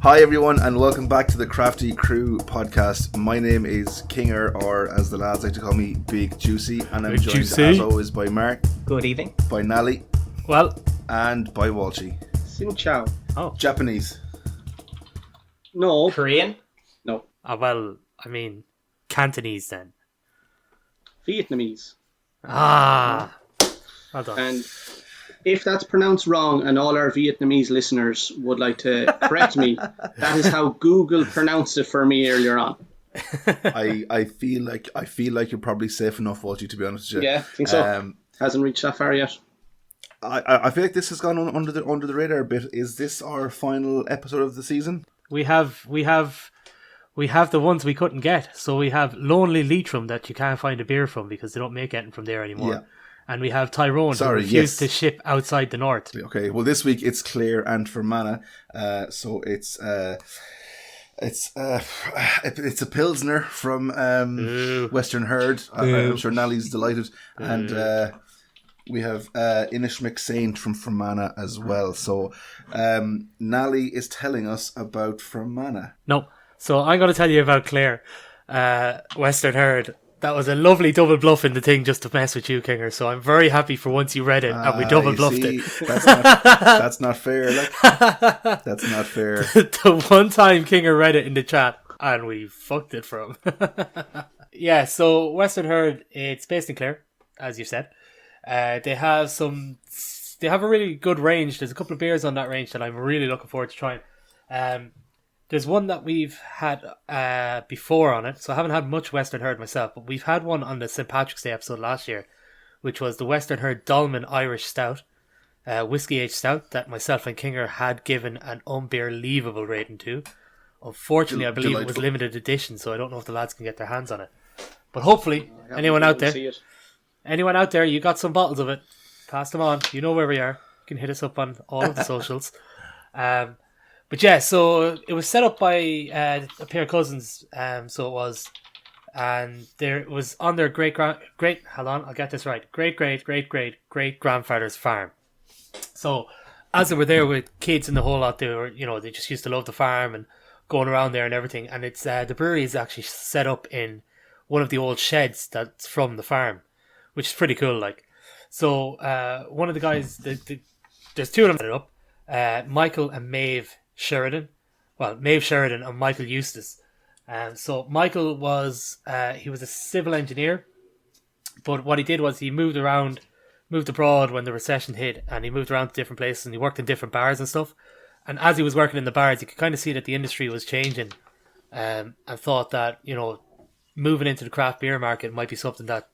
Hi everyone, and welcome back to the Crafty Crew podcast. My name is Kinger, or as the lads like to call me, Big Juicy, and I'm joined as always by Mark. Good evening. By Nally. Well. And by Walshy. Xin chào. Oh. Japanese. No. Korean? No. Well, I mean, Cantonese then. Vietnamese. Ah. Well done. And if that's pronounced wrong and all our Vietnamese listeners would like to correct me, that is how Google pronounced it for me earlier on. I feel like you're probably safe enough, Walshy, to be honest with you. Yeah, I think so. Hasn't reached that far yet. I feel like this has gone under the radar a bit. Is this our final episode of the season? We have the ones we couldn't get. So we have Lonely Leitrim that you can't find a beer from because they don't make anything from there anymore. Yeah. And we have Tyrone who refused to ship outside the north. Okay, well this week it's Clare Fermanagh. So it's a Pilsner from Western Herd. I'm sure Nally's delighted. And we have Inish Mac Saint from Fermanagh as well. So Nally is telling us about Fermanagh. No. So I'm going to tell you about Clare, Western Herd. That was a lovely double bluff in the thing just to mess with you, Kinger. So I'm very happy for once you read it and we double bluffed it. That's not fair. That's not fair. The one time Kinger read it in the chat and we fucked it for him. Yeah, so Western Herd, it's based in Clare, as you said. They have a really good range. There's a couple of beers on that range that I'm really looking forward to trying. There's one that we've had before on it, so I haven't had much Western Herd myself, but we've had one on the St. Patrick's Day episode last year, which was the Western Herd Dolman Irish Stout, whiskey-aged stout that myself and Kinger had given an unbelievable rating to. Unfortunately, I believe it was limited edition, so I don't know if the lads can get their hands on it. But hopefully, anyone out there, you got some bottles of it, pass them on. You know where we are. You can hit us up on all of the socials. But yeah, so it was set up by a pair of cousins, so it was, and there it was on their great grandfather's farm. So as they were there with kids and the whole lot, they just used to love the farm and going around there and everything. And it's the brewery is actually set up in one of the old sheds that's from the farm, which is pretty cool. Like, so one of the guys, there's two of them set it up, Michael and Maeve Sheridan. Well, Maeve Sheridan and Michael Eustace. So Michael was he was a civil engineer, but what he did was he moved abroad when the recession hit, and he moved around to different places and he worked in different bars and stuff. And as he was working in the bars, you could kind of see that the industry was changing, and thought that moving into the craft beer market might be something that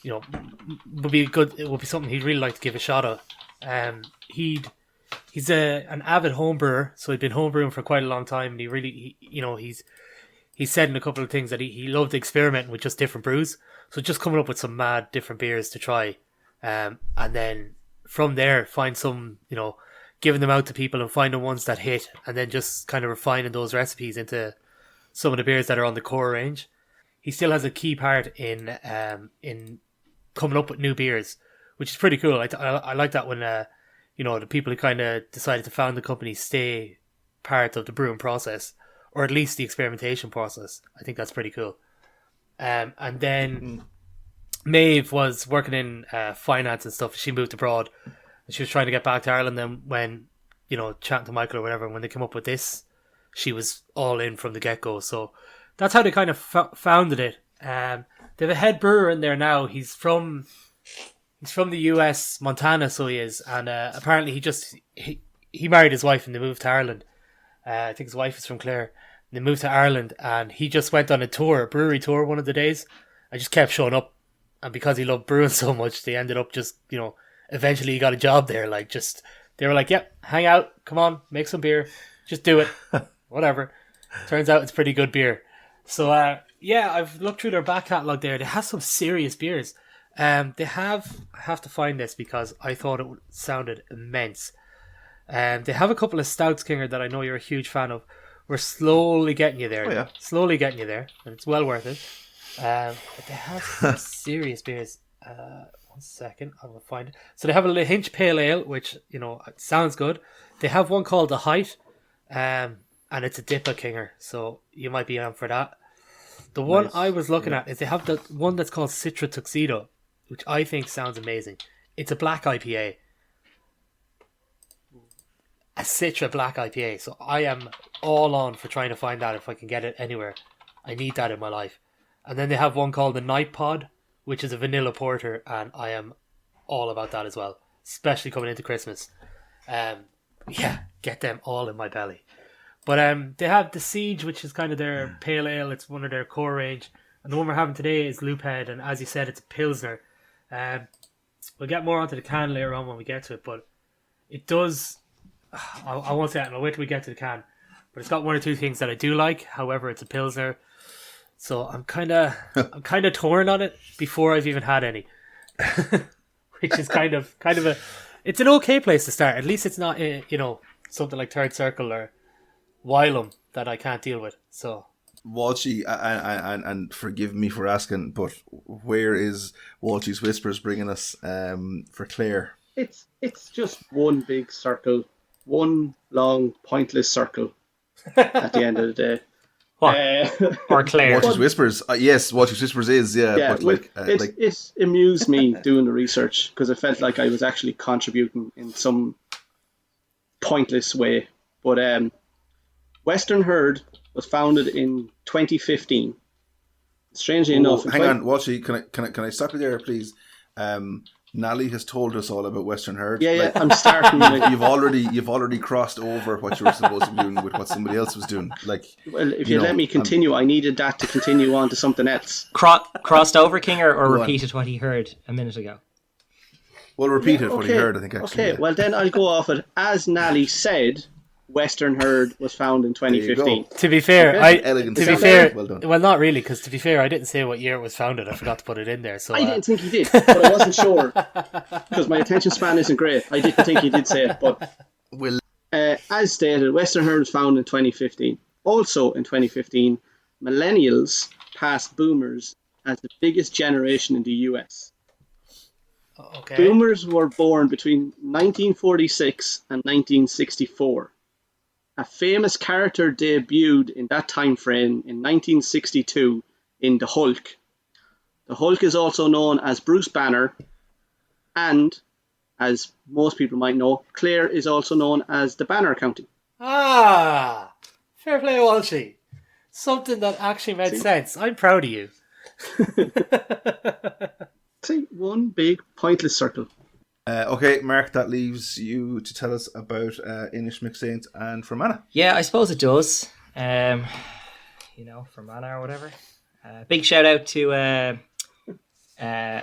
would be good. It would be something he'd really like to give a shot at. He's an avid home brewer, so he'd been home brewing for quite a long time, and he's said in a couple of things that he loved experimenting with just different brews. So just coming up with some mad different beers to try, and then from there find some, giving them out to people and finding ones that hit, and then just kind of refining those recipes into some of the beers that are on the core range. He still has a key part in coming up with new beers, which is pretty cool. I like that when the people who kind of decided to found the company stay part of the brewing process, or at least the experimentation process. I think that's pretty cool. And then Maeve was working in finance and stuff. She moved abroad and she was trying to get back to Ireland. Then when, chatting to Michael or whatever, when they came up with this, she was all in from the get-go. So that's how they kind of founded it. They have a head brewer in there now. He's from the US, Montana, so he is, and apparently he married his wife and they moved to Ireland. I think his wife is from Clare. They moved to Ireland, and he just went on a brewery tour one of the days. I just kept showing up, and because he loved brewing so much, they ended up just, eventually he got a job there. They were like, yep, hang out, come on, make some beer, just do it, whatever. Turns out it's pretty good beer. So I've looked through their back catalogue there. They have some serious beers. I have to find this because I thought it sounded immense. They have a couple of stouts, Kinger, that I know you're a huge fan of. We're slowly getting you there. Oh, yeah. Slowly getting you there, and it's well worth it. But they have some serious beers. 1 second, I will find it. So they have a Hinch Pale Ale, which, it sounds good. They have one called The Height. and it's a Dipper Kinger, so you might be on for that. The one I was looking at is they have the one that's called Citra Tuxedo, which I think sounds amazing. It's a black IPA. A Citra black IPA. So I am all on for trying to find that if I can get it anywhere. I need that in my life. And then they have one called the Night Pod, which is a vanilla porter, and I am all about that as well, especially coming into Christmas. Get them all in my belly. But they have the Siege, which is kind of their pale ale. It's one of their core range. And the one we're having today is Loop Head, and as you said, it's a Pilsner. We'll get more onto the can later on when we get to it, but it does... I won't say that, I'll wait till we get to the can. But it's got one or two things that I do like. However, it's a Pilsner. So I'm kind of torn on it before I've even had any. Which is kind of a... It's an okay place to start. At least it's not, something like Third Circle or Wylam that I can't deal with. So... Walshy, and forgive me for asking, but where is Walshy's Whispers bringing us for Clare? It's just one big circle, one long pointless circle at the end of the day. What? Or Clare? Walshy's Whispers, yes, Walshy's Whispers is, yeah. But it amused me doing the research because I felt like I was actually contributing in some pointless way. But Western Herd was founded in 2015. Strangely enough, hang on, Walshy, can I stop you there, please? Nally has told us all about Western Herd. Yeah, I'm starting. You've already crossed over what you were supposed to be doing with what somebody else was doing. Well, if you let me continue, I needed that to continue on to something else. Crossed over, Kinger, or repeated what he heard a minute ago? Well, repeated what he heard, I think, actually. Okay, well then I'll go off it. As Nally said, Western Herd was found in 2015. To be fair, well done. Well, not really, because to be fair, I didn't say what year it was founded. I forgot to put it in there. So I didn't think he did, but I wasn't sure because my attention span isn't great. I didn't think he did say it, but as stated, Western Herd was founded in 2015. Also in 2015, millennials passed boomers as the biggest generation in the US. Okay. Boomers were born between 1946 and 1964. A famous character debuted in that time frame in 1962 in The Hulk. The Hulk is also known as Bruce Banner, and, as most people might know, Clare is also known as the Banner County. Ah! Fair play, Walshy. Something that actually made sense. I'm proud of you. See, one big pointless circle. Okay, Mark, that leaves you to tell us about Inish Mac Saint and Fermanagh. Yeah, I suppose it does. Fermanagh or whatever. Big shout out to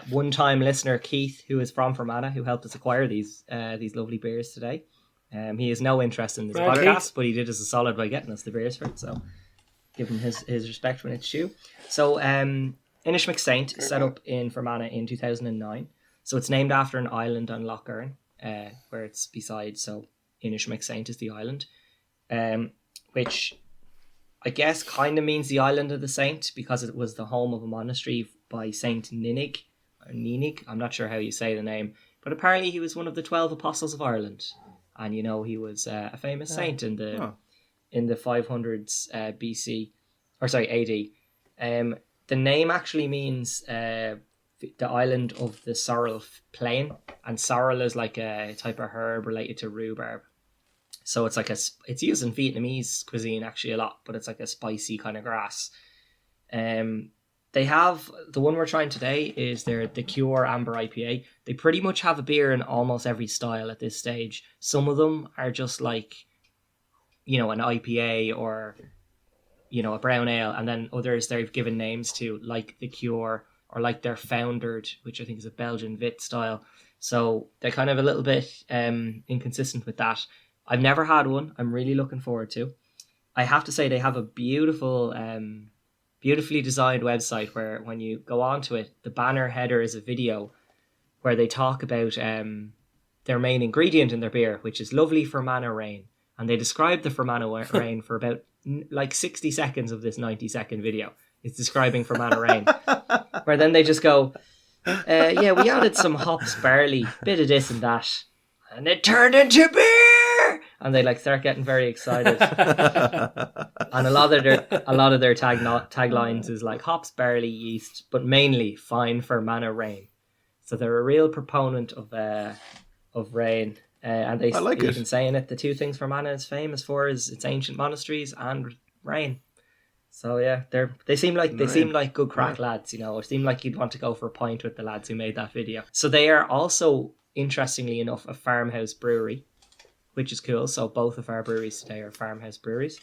one-time listener Keith, who is from Fermanagh, who helped us acquire these lovely beers today. He has no interest in this podcast, but he did us a solid by getting us the beers for it. So give him his respect when it's due. So Inish Mac Saint set up in Fermanagh in 2009. So it's named after an island on Lough Erne, where it's beside. So Inish Mac Saint is the island, which I guess kind of means the island of the saint because it was the home of a monastery by Saint Ninig, or Ninig. I'm not sure how you say the name, but apparently he was one of the 12 apostles of Ireland, and he was a famous saint in the 500s BC, or sorry AD. The name actually means the island of the sorrel plain, and sorrel is like a type of herb related to rhubarb. So it's it's used in Vietnamese cuisine actually a lot, but it's like a spicy kind of grass. They have the one we're trying today is the Cure Amber IPA. They pretty much have a beer in almost every style at this stage. Some of them are just like, an IPA or a brown ale, and then others they've given names to, like the Cure, or like their Foundered, which I think is a Belgian Vit style. So they're kind of a little bit inconsistent with that. I've never had one. I'm really looking forward to. I have to say they have a beautiful, beautifully designed website where when you go onto it, the banner header is a video where they talk about their main ingredient in their beer, which is lovely Fermanagh rain. And they describe the Fermanagh rain for about 60 seconds of this 90-second video. It's describing Fermanagh rain. Where then they just go, we added some hops, barley, bit of this and that, and it turned into beer! and they like start getting very excited. And a lot of their taglines is like hops, barley, yeast, but mainly fine Fermanagh rain. So they're a real proponent of rain. And they even say in it, the two things Fermanagh is famous for is its ancient monasteries and rain. So yeah, they seem like good crack lads, you know. It seemed like you'd want to go for a pint with the lads who made that video. So they are also, interestingly enough, a farmhouse brewery, which is cool. So both of our breweries today are farmhouse breweries.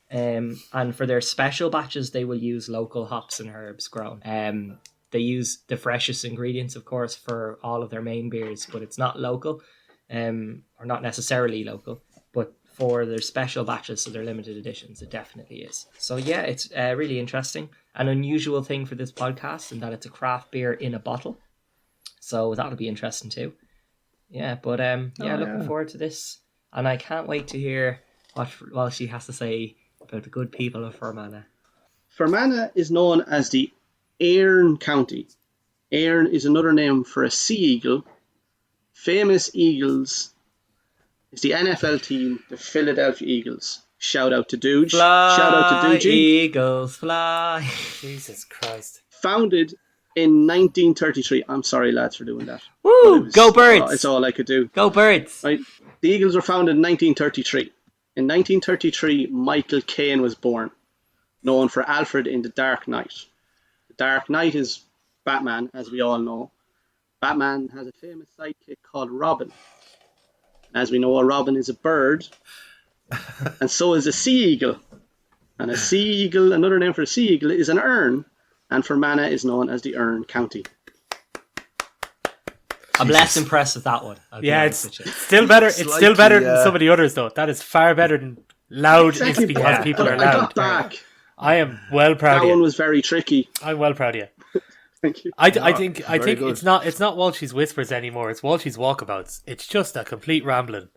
And for their special batches, they will use local hops and herbs grown. They use the freshest ingredients, of course, for all of their main beers, but it's not local, or not necessarily local. But for their special batches, so their limited editions, it definitely is. So yeah, it's really interesting. An unusual thing for this podcast in that it's a craft beer in a bottle. So that'll be interesting too. Yeah, but looking forward to this. And I can't wait to hear what Walshy has to say about the good people of Fermanagh. Fermanagh is known as the Éirinn County. Éirinn is another name for a sea eagle. Famous eagles is the NFL team, the Philadelphia Eagles. Shout out to Dooge. Shout out to Doogie. Eagles fly. Jesus Christ. Founded in 1933. I'm sorry, lads, for doing that. Woo! Go Birds! It's all I could do. Go Birds! Right. The Eagles were founded in 1933. In 1933, Michael Caine was born, known for Alfred in The Dark Knight. The Dark Knight is Batman, as we all know. Batman has a famous sidekick called Robin. As we know, a robin is a bird, and so is a sea eagle. And a sea eagle, another name for a sea eagle, is an ern, and Fermanagh is known as the Éirinn County. I'm less impressed with that one. Yeah, it's still better. It's still better than some of the others, though. That is far better than loud. Exactly, it's because people are I loud. got back. I am well proud of you. That one was very tricky. I'm well proud of you. Thank you. I think good. it's not Walshy's whispers anymore. It's Walshy's walkabouts. It's just a complete rambling.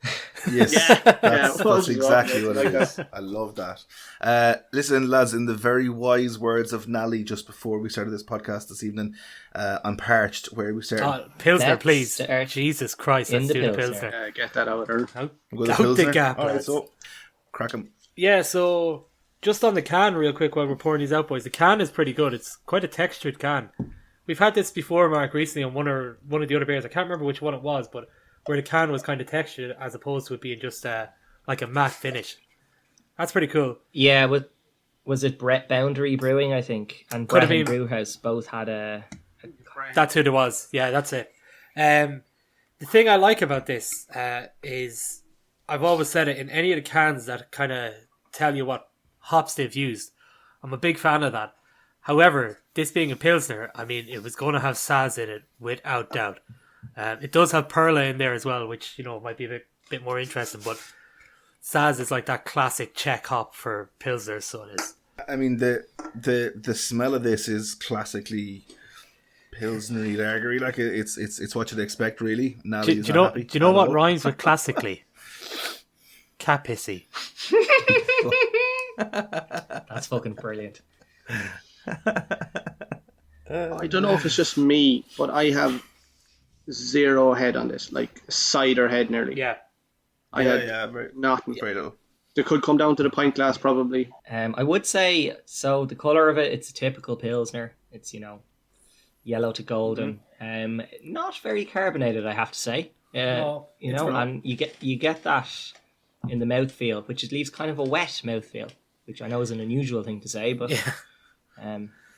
Yes, that's exactly what it is. I love that. Listen, lads, in the very wise words of Nally just before we started this podcast this evening, I'm parched. Where we started? Pilsner, Let's please. start Jesus Christ, let's do the Pilsner. Get that out there. Out We'll go the Pilsner. gap, All right, lads. so crack 'em. Yeah, so just on the can real quick while we're pouring these out, boys. The can is pretty good. It's quite a textured can. We've had this before, Mark, recently on one of the other beers. I can't remember which one it was, but where the can was kind of textured as opposed to it being just like a matte finish. That's pretty cool. Yeah, was it Brett Boundary Brewing, I think, and Could have Brett been. Brewhouse both had a... That's who there was. Yeah, that's it. The thing I like about this is I've always said it in any of the cans that kind of tell you what hops they've used. I'm a big fan of that. However, this being a Pilsner, I mean, it was going to have Saz in it without doubt. It does have Perla in there as well, which, you know, might be a bit more interesting, but Saz is like that classic Czech hop for Pilsner, so it is. I mean, the smell of this is classically Pilsnery lagery. Like it's what you'd expect, really. Do you know what rhymes with classically? Capissy. That's fucking brilliant. I don't know if it's just me, but I have zero head on this, like cider head nearly. Yeah. I had nothing. Very little. They could come down to the pint glass probably. I would say, so the colour of it, it's a typical Pilsner. It's, you know, yellow to golden. Not very carbonated, I have to say. No, you know, and you get that in the mouthfeel, which it leaves kind of a wet mouthfeel, which I know is an unusual thing to say, but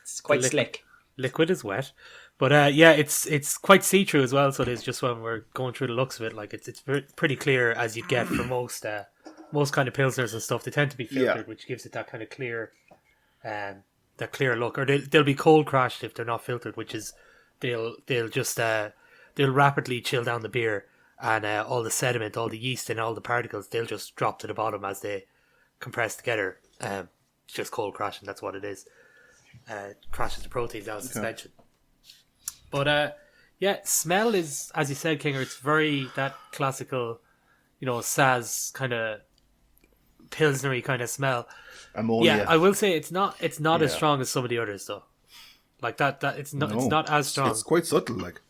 it's quite slick. Liquid is wet, but it's quite see-through as well. So it is just when we're going through the looks of it, like it's pretty clear as you'd get for most kind of pilsners and stuff. They tend to be filtered, which gives it that kind of clear, that clear look. Or they'll be cold crashed if they're not filtered, which is they'll rapidly chill down the beer, and all the sediment, all the yeast, and all the particles, they'll just drop to the bottom as they compress together. It's just cold crashing. That's what it is. Crashes the proteins out of suspension. But smell is, as you said, Kinger, it's very that classical, you know, Saz kind of pilsnery kind of smell. Ammonia. Yeah, I will say it's not as strong as some of the others though. Like that it's not as strong. It's quite subtle, like.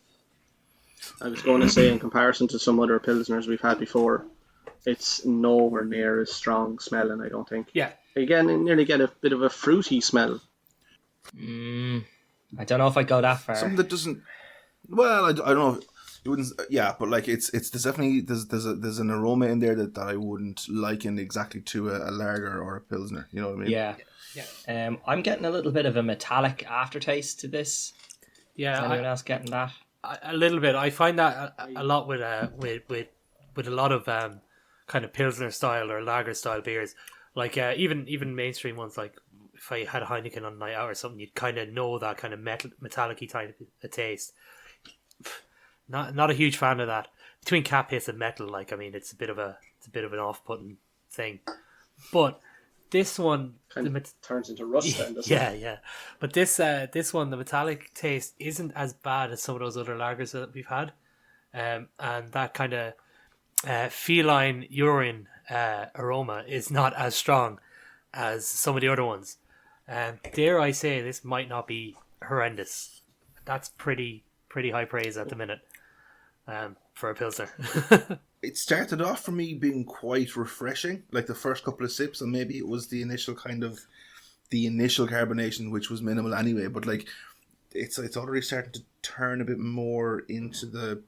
I was going to say, in comparison to some other pilsners we've had before, it's nowhere near as strong smelling, I don't think. Yeah. Again, you nearly get a bit of a fruity smell. I don't know if I go that far. Something that doesn't. Well, I don't know. You wouldn't. Yeah, but like there's definitely there's an aroma in there that I wouldn't liken exactly to a lager or a pilsner. You know what I mean? Yeah. I'm getting a little bit of a metallic aftertaste to this. Yeah. Is anyone else getting that? A little bit. I find that a lot with a lot of kind of pilsner style or lager style beers. Like even mainstream ones, like if I had a Heineken on a night out or something, you'd kind of know that kind of metallic-y type of taste. Not a huge fan of that. Between cat piss and metal, like, I mean, it's a bit of an off-putting thing. But this one kind of turns into rust then, doesn't it? Yeah. But this one, the metallic taste isn't as bad as some of those other lagers that we've had. And that kind of feline urine aroma is not as strong as some of the other ones. Dare I say, this might not be horrendous. That's pretty high praise at the minute for a pilsner. It started off for me being quite refreshing, like the first couple of sips, and maybe it was the initial carbonation, which was minimal anyway. But like, it's already starting to turn a bit more into the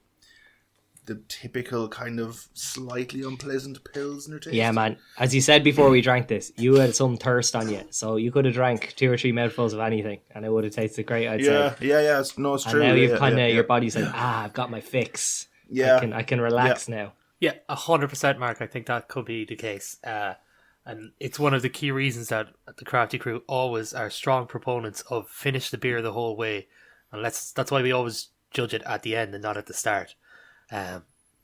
typical kind of slightly unpleasant pilsner taste. Yeah, man. As you said before we drank this, you had some thirst on you, so you could have drank 2 or 3 mouthfuls of anything, and it would have tasted great. I'd say. Yeah. No, it's true. And now you've your body's like, I've got my fix. Yeah, I can relax now. Yeah, 100%, Mark. I think that could be the case. And it's one of the key reasons that the Crafty Crew always are strong proponents of finish the beer the whole way. And that's why we always judge it at the end and not at the start.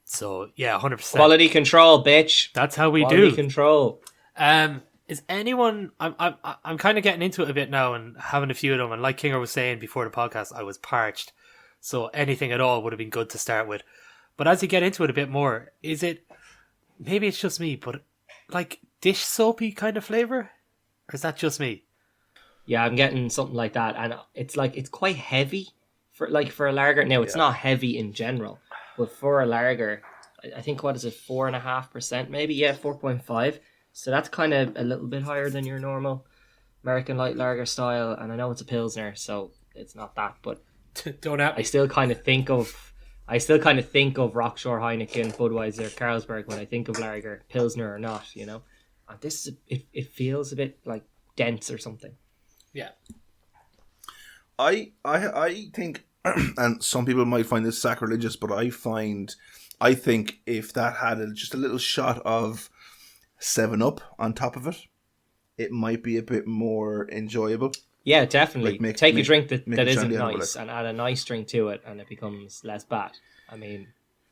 So, yeah, 100%. Quality control, bitch. That's how we do. Quality control. Is anyone... I'm kind of getting into it a bit now and having a few of them. And like Kinger was saying before the podcast, I was parched. So anything at all would have been good to start with. But as you get into it a bit more, is it... Maybe it's just me, but like dish soapy kind of flavour? Or is that just me? Yeah, I'm getting something like that. And it's quite heavy for a lager. Now, it's not heavy in general. But for a lager, I think, what is it, 4.5% maybe? Yeah, 4.5. So that's kind of a little bit higher than your normal American light lager style. And I know it's a pilsner, so it's not that. But Don't have... I still kind of think of Rockshore, Heineken, Budweiser, Carlsberg when I think of lager, pilsner or not, you know. And this is it feels a bit like dense or something. Yeah. I think, and some people might find this sacrilegious, but I think if that had just a little shot of 7-Up on top of it, it might be a bit more enjoyable. Yeah, definitely. Like take a drink that isn't shandy nice and add a nice drink to it, and it becomes less bad. I mean,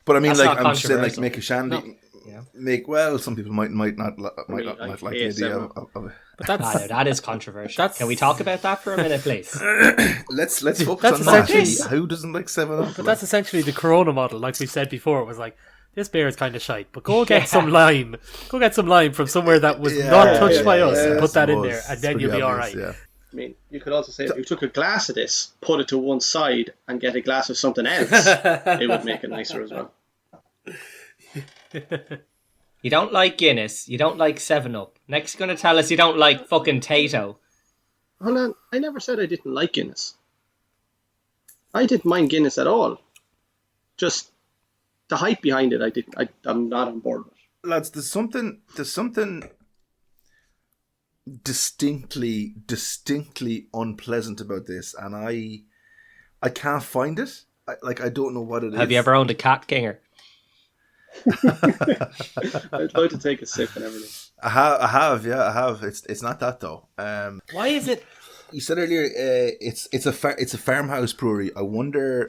like not I'm saying, like controversial. make a shandy. No. Some people might not like the idea of it. But that's... that is controversial. Can we talk about that for a minute, please? Let's focus That's on that. essentially- Who doesn't like 7-Up? But that's essentially the Corona model, like we said before. It was like, this beer is kind of shite, but go get some lime. Go get some lime from somewhere that was not touched by us and put that in there, and then you'll be all right. Yeah. I mean, you could also say if you took a glass of this, put it to one side, and get a glass of something else, it would make it nicer as well. You don't like Guinness. You don't like 7-Up. Next, you're going to tell us you don't like fucking Tato. Hold on, I never said I didn't like Guinness. I didn't mind Guinness at all. Just the hype behind it, I'm not on board with. Lads, there's something distinctly unpleasant about this, and I can't find it. I don't know what it is. Have you ever owned a cat, Kinger? I'd like to take a sip and everything. I have. It's not that though. Why is it? You said earlier, it's a farmhouse brewery. I wonder,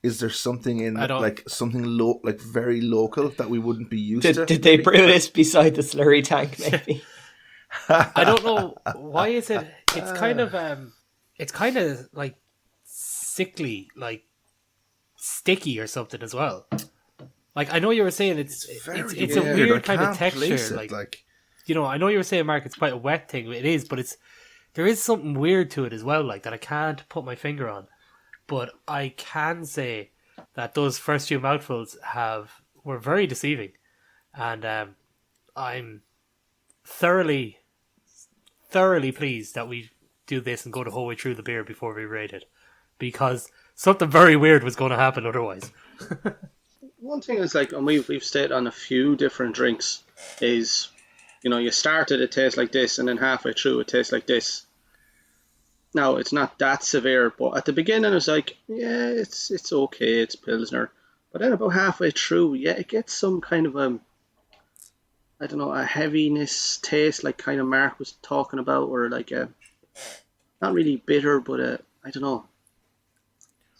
is there something in like very local that we wouldn't be used to? Did they brew this beside the slurry tank? Maybe. I don't know. Why is it? It's kind of like sickly, like sticky or something as well. Like, I know you were saying it's a weird kind of texture. Like, you know, I know you were saying, Mark, it's quite a wet thing. It is, but there is something weird to it as well, like that I can't put my finger on. But I can say that those first few mouthfuls were very deceiving. and I'm thoroughly pleased that we do this and go the whole way through the beer before we rate it, because something very weird was going to happen otherwise. One thing is, like, and we've stayed on a few different drinks, is, you know, you started it tastes like this, and then halfway through it tastes like this. Now, it's not that severe, but at the beginning it was like, yeah, it's okay, it's Pilsner. But then about halfway through, yeah, it gets some kind of I don't know, a heaviness taste, like kind of Mark was talking about, or like a, not really bitter, but I don't know,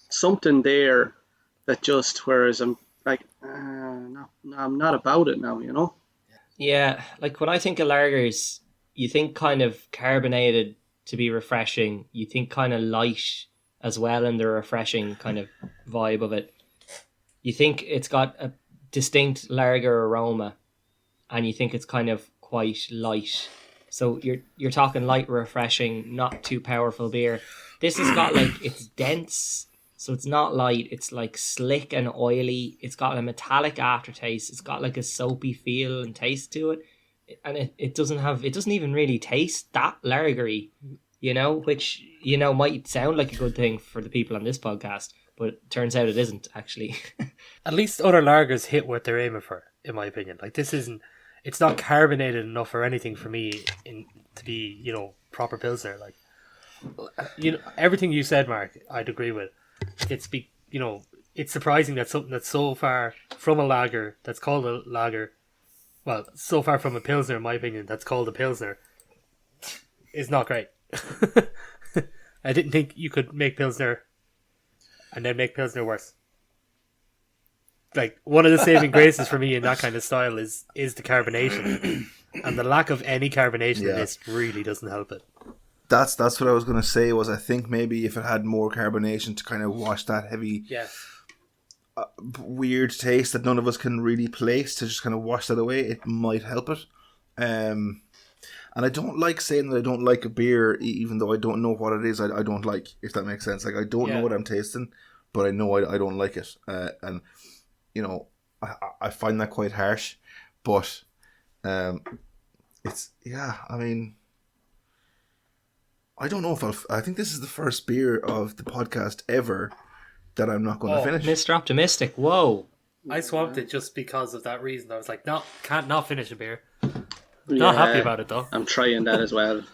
something there that just, whereas I'm like, no, I'm not about it now, you know? Yeah, like when I think of lagers, you think kind of carbonated to be refreshing. You think kind of light as well in the refreshing kind of vibe of it. You think it's got a distinct lager aroma, and you think it's kind of quite light. So you're talking light, refreshing, not too powerful beer. This has got like, it's dense, so it's not light. It's like slick and oily. It's got a metallic aftertaste. It's got like a soapy feel and taste to it. And it doesn't even really taste that lagery, you know, which, you know, might sound like a good thing for the people on this podcast, but it turns out it isn't actually. At least other lagers hit what they're aiming for, in my opinion. Like, this isn't, it's not carbonated enough or anything for me to be, you know, proper Pilsner. Like, you know, everything you said, Mark, I'd agree with. You know, it's surprising that something that's so far from a lager, that's called a lager, well, so far from a Pilsner, in my opinion, that's called a Pilsner, is not great. I didn't think you could make Pilsner and then make Pilsner worse. Like, one of the saving graces for me in that kind of style is the carbonation. And the lack of any carbonation in this really doesn't help it. That's what I was going to say, was I think maybe if it had more carbonation to kind of wash that heavy, weird taste that none of us can really place, to just kind of wash that away, it might help it. And I don't like saying that I don't like a beer, even though I don't know what it is I don't like, if that makes sense. Like, I don't know what I'm tasting, but I know I don't like it. And, you know, I find that quite harsh. But it's, I mean, I don't know if I think this is the first beer of the podcast ever that I'm not going to finish. Mr. Optimistic, whoa. I swamped it just because of that reason. I was like, no, can't not finish a beer. Not happy about it, though. I'm trying that as well.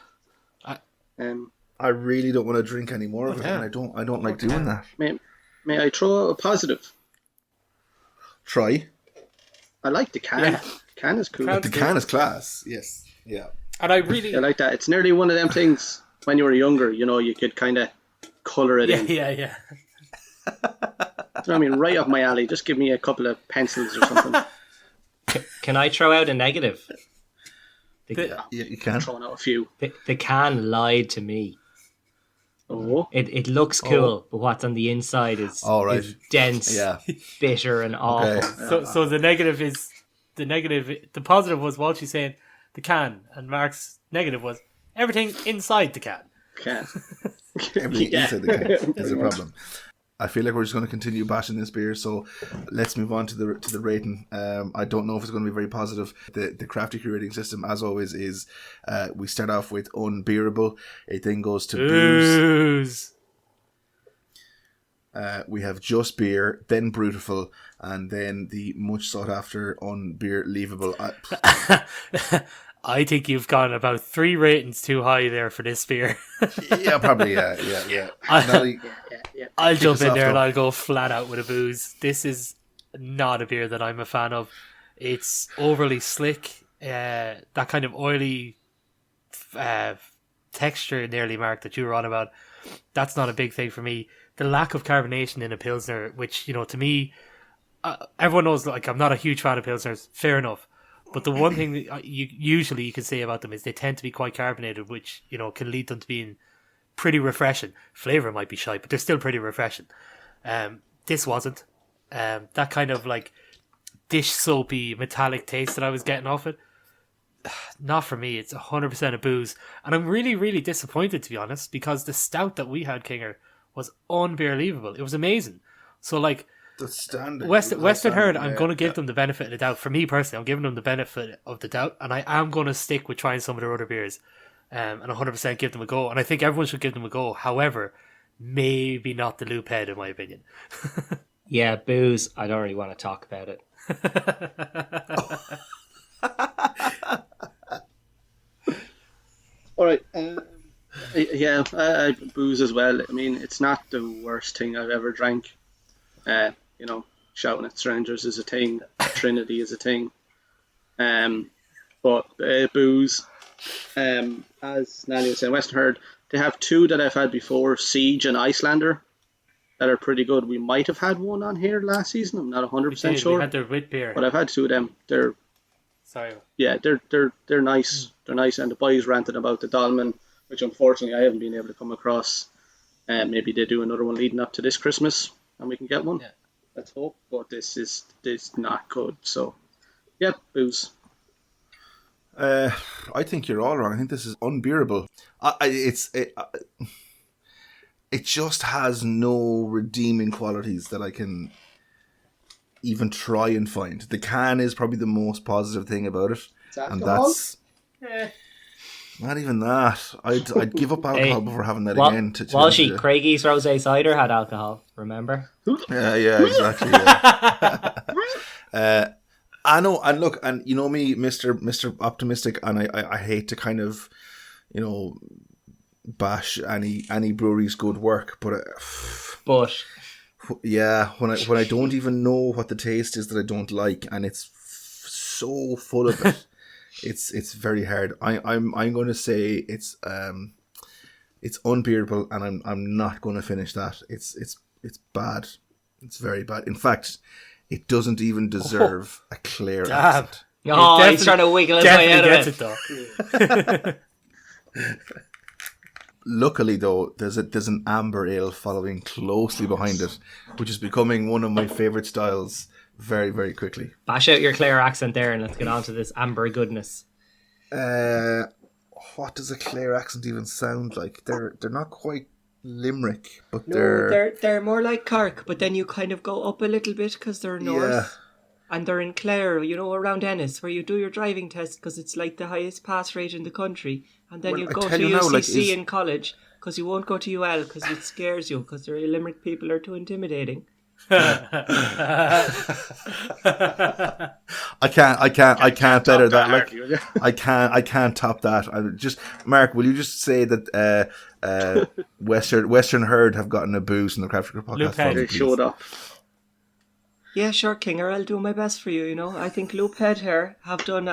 I really don't want to drink any more of it, and I don't like doing that. May I throw out a positive? Try. I like the can. Yeah. Can is cool. The can is class. Yes. Yeah. And I really... I like that. It's nearly one of them things, when you were younger, you know, you could kind of colour it in. Yeah. You know what I mean? Right up my alley. Just give me a couple of pencils or something. Can I throw out a negative? Yeah, you can. Throwing out a few. The can lied to me. Oh. It looks cool, but what's on the inside is dense, bitter, and awful. Okay. So the negative is the positive was Walshy saying the can, and Mark's negative was everything inside the can. Everything inside the can is a problem. I feel like we're just going to continue bashing this beer, so let's move on to the rating. I don't know if it's going to be very positive. The Crafty Crew rating system, as always, is we start off with unbeerable. It then goes to booze. We have just beer, then brutiful, and then the much sought after unbeerleavable. I think you've gone about 3 ratings too high there for this beer. Yeah, probably. Yeah. I'll jump in there and I'll go flat out with a booze. This is not a beer that I'm a fan of. It's overly slick. That kind of oily texture, nearly, Mark, that you were on about, that's not a big thing for me. The lack of carbonation in a Pilsner, which, you know, to me, everyone knows, like, I'm not a huge fan of Pilsners. Fair enough. But the one thing that you can say about them is they tend to be quite carbonated, which, you know, can lead them to being pretty refreshing. Flavour might be shy, but they're still pretty refreshing. This wasn't. That kind of like dish soapy metallic taste that I was getting off it, not for me. It's 100% a booze. And I'm really, really disappointed, to be honest, because the stout that we had, Kinger, was unbelievable. It was amazing. So, like, the standard. Western Herd, I'm going to give them the benefit of the doubt. For me personally, I'm giving them the benefit of the doubt, and I am going to stick with trying some of their other beers, and 100% give them a go. And I think everyone should give them a go. However, maybe not the Loop Head, in my opinion. Yeah, booze. I don't really want to talk about it. All right. I booze as well. I mean, it's not the worst thing I've ever drank. Shouting at strangers is a thing. Trinity is a thing. But booze, as Nally was saying, Western Herd, they have two that I've had before, Siege and Icelander, that are pretty good. We might have had one on here last season. I'm not 100% sure. We had their wit beer. But I've had two of them. They're nice. They're nice, and the boys ranted about the Dolman, which unfortunately I haven't been able to come across. Maybe they do another one leading up to this Christmas, and we can get one. Yeah. Let's hope. But this is not good. So, booze. I think you're all wrong. I think this is unbearable. It just has no redeeming qualities that I can even try and find. The can is probably the most positive thing about it, and that's not even that. I'd give up alcohol before having that again. Walshy, Craigie's Rosé Cider had alcohol. Remember? Yeah, exactly. Yeah. I know, and look, and you know me, Mr. Optimistic, and I hate to kind of, bash any brewery's good work, but yeah, when I don't even know what the taste is that I don't like, and it's so full of it, it's very hard. I'm going to say it's unbearable, and I'm not going to finish that. It's bad. It's very bad. In fact, it doesn't even deserve a Clare accent. Oh, he's trying to wiggle his way out of it. Luckily, though, there's an amber ale following closely behind it, which is becoming one of my favourite styles very, very quickly. Bash out your Clare accent there, and let's get on to this amber goodness. What does a Clare accent even sound like? They're not quite Limerick, but they're more like Cork, but then you kind of go up a little bit because they're north. Yeah. And they're in Clare, around Ennis, where you do your driving test because it's like the highest pass rate in the country. And then you go to UCC in college because you won't go to UL because it scares you because the Limerick people are too intimidating. I can't better that. I can't top that. Mark, will you just say that Western Herd have gotten a boost in the Craft Podcast? Loop Head showed up. Yeah, sure, Kinger. I'll do my best for you. I think Loop Head here have done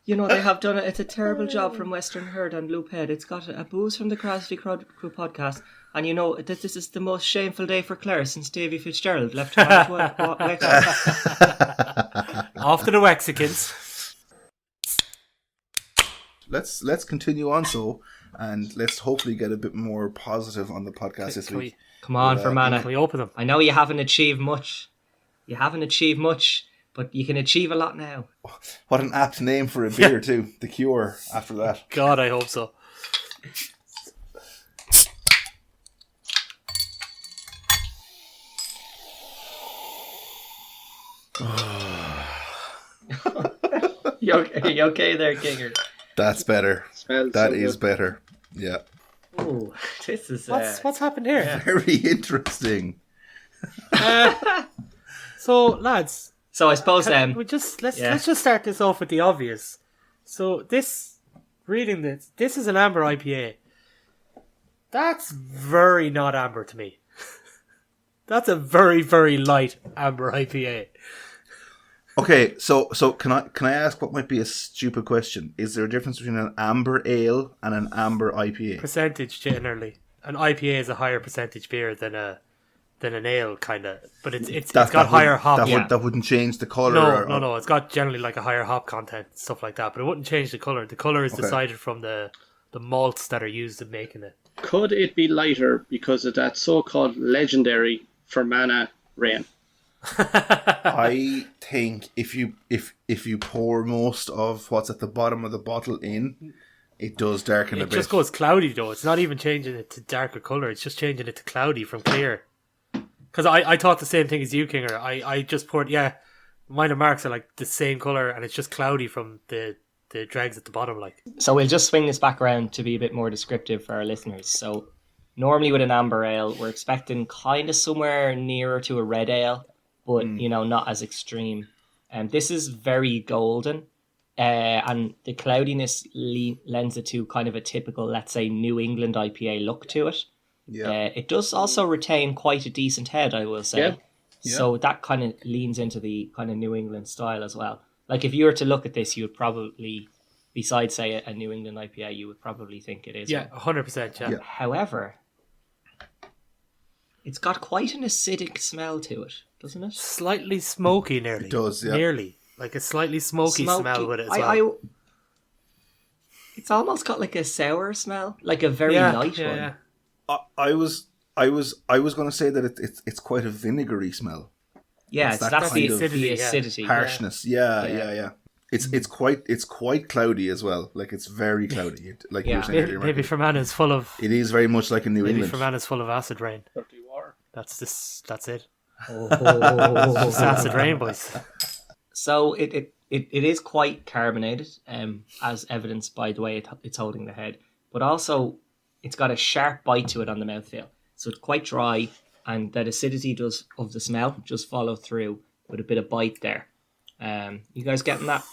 they have done it's a terrible job from Western Herd and Loop Head. It's got a boost from the Crosby Crew podcast. And that this is the most shameful day for Clare since Davy Fitzgerald left Wexford. Off to the Wexicans. Let's continue on and let's hopefully get a bit more positive on the podcast this week. Come on, Fermanagh. Can we open them? I know you haven't achieved much. But you can achieve a lot now. What an apt name for a beer too. The Cure after that. God, I hope so. You okay there, Kinger? That's better. That is better. Yeah. Oh, this is what's happened here? Yeah. Very interesting. So, lads. So I suppose let's just start this off with the obvious. So this is an amber IPA. That's very not amber to me. That's a very, very light amber IPA. Okay, so can I ask what might be a stupid question? Is there a difference between an amber ale and an amber IPA? Percentage generally. An IPA is a higher percentage beer than an ale, kind of, but it's got higher hop. That wouldn't change the colour. No. It's got generally like a higher hop content, stuff like that. But it wouldn't change the colour. The colour is decided from the malts that are used in making it. Could it be lighter because of that so-called legendary Fermanagh rain? I think if you pour most of what's at the bottom of the bottle in, it does darken a bit. It just goes cloudy though. It's not even changing it to darker colour. It's just changing it to cloudy from clear. Because I thought the same thing as you, Kinger. I just poured, mine and Mark's are like the same colour, and it's just cloudy from the dregs at the bottom. Like, So we'll just swing this back around to be a bit more descriptive for our listeners. So normally with an amber ale, we're expecting kind of somewhere nearer to a red ale, but not as extreme. And this is very golden, and the cloudiness lends it to kind of a typical, let's say, New England IPA look to it. Yeah. It does also retain quite a decent head, I will say. Yeah. So that kind of leans into the kind of New England style as well. Like if you were to look at this, you would probably, besides say a New England IPA, you would probably think it is. yeah, 100%. Yeah. However, it's got quite an acidic smell to it, doesn't it? Slightly smoky, nearly. It does, yeah. Nearly. Like a slightly smoky smell with it as well. It's almost got like a sour smell, like a very light one. Yeah. I was going to say that it's quite a vinegary smell. Yeah, It's that that's the kind of acidity. Harshness. Yeah. It's quite cloudy as well. Like it's very cloudy. Like you were saying earlier. Maybe Fermanagh full of. It is very much like a New Maybe England. Fermanagh's full of acid rain. Dirty water. That's it. Oh. Just acid rain, boys. So it is quite carbonated, as evidenced by the way it's holding the head. But also, it's got a sharp bite to it on the mouthfeel. So it's quite dry, and that acidity of the smell just follow through with a bit of bite there. You guys getting that?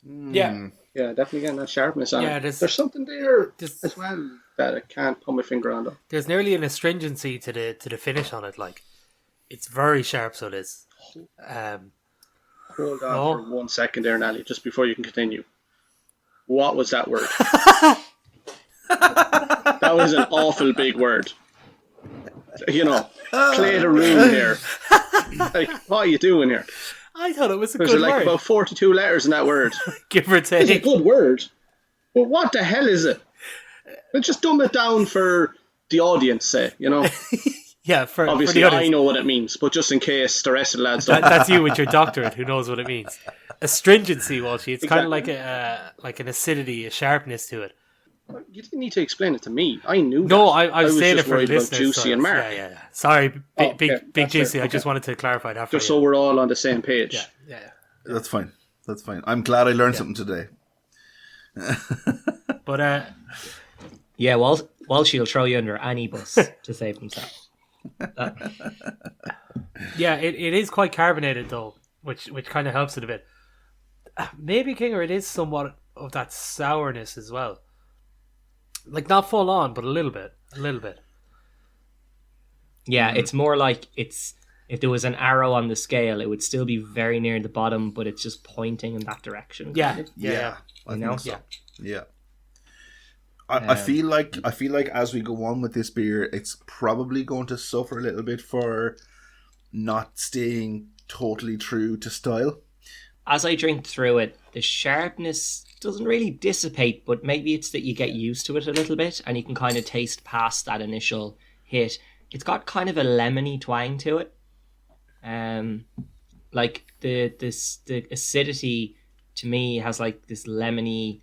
Yeah. Yeah, definitely getting that sharpness on Yeah, it. there's Something there as well that I can't put my finger on though. There's nearly an astringency to the finish on it. Like, it's very sharp. So it is. Hold on for 1 second there, Nally, just before you can continue. What was that word? That was an awful big word. Play the room here. Like, what are you doing here? I thought it was a There's good like word. about 42 letters in that word. Give or It's a take. good word. But what the hell is it? Let's just dumb it down for the audience, say, Yeah, for Obviously, the others. I know what it means, but just in case the rest of the lads don't. That's you with your doctorate who knows what it means. Astringency, Walshy. It's kind of like like an acidity, a sharpness to it. You didn't need to explain it to me. I knew No, that. I was saying it just for the worried about listeners. Juicy and Mark. Yeah. Sorry, big that's Juicy. fair. I just wanted to clarify that for Just you. so we're all on the same page. Yeah. That's fine. I'm glad I learned something today. But Yeah, Walshy will throw you under any bus to save himself. yeah, it is quite carbonated though, which kind of helps it a bit. Maybe Kinger, it is somewhat of that sourness as well. Like not full on, but a little bit. Yeah, it's more like if there was an arrow on the scale, it would still be very near the bottom, but it's just pointing in that direction. Yeah. I know? think so. Yeah. I feel like as we go on with this beer, it's probably going to suffer a little bit for not staying totally true to style. As I drink through it, the sharpness doesn't really dissipate, but maybe it's that you get used to it a little bit and you can kind of taste past that initial hit. It's got kind of a lemony twang to it. Like the acidity to me has like this lemony.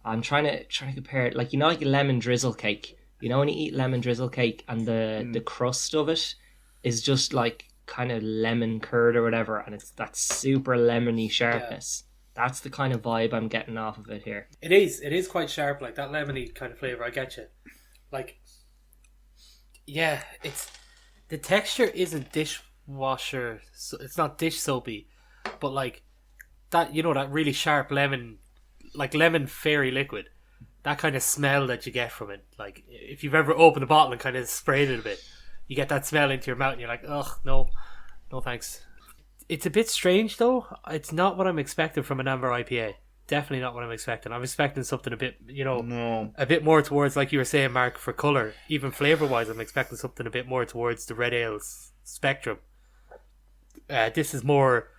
I'm trying to compare it, like like a lemon drizzle cake. When you eat lemon drizzle cake and the crust of it is just like kind of lemon curd or whatever, and it's that super lemony sharpness. That's the kind of vibe I'm getting off of it here. It is quite sharp, like that lemony kind of flavour. I get you. Like, yeah, it's the texture isn't dishwasher, so it's not dish soapy, but like that, that really sharp lemon, like lemon fairy liquid, that kind of smell that you get from it. Like if you've ever opened a bottle and kind of sprayed it a bit, you get that smell into your mouth and you're like, ugh, no thanks. It's a bit strange though. It's not what I'm expecting from an amber IPA. Definitely not what I'm expecting. I'm expecting something a bit, a bit more towards, like you were saying, Mark, for colour. Even flavour wise, I'm expecting something a bit more towards the red ales spectrum. This is more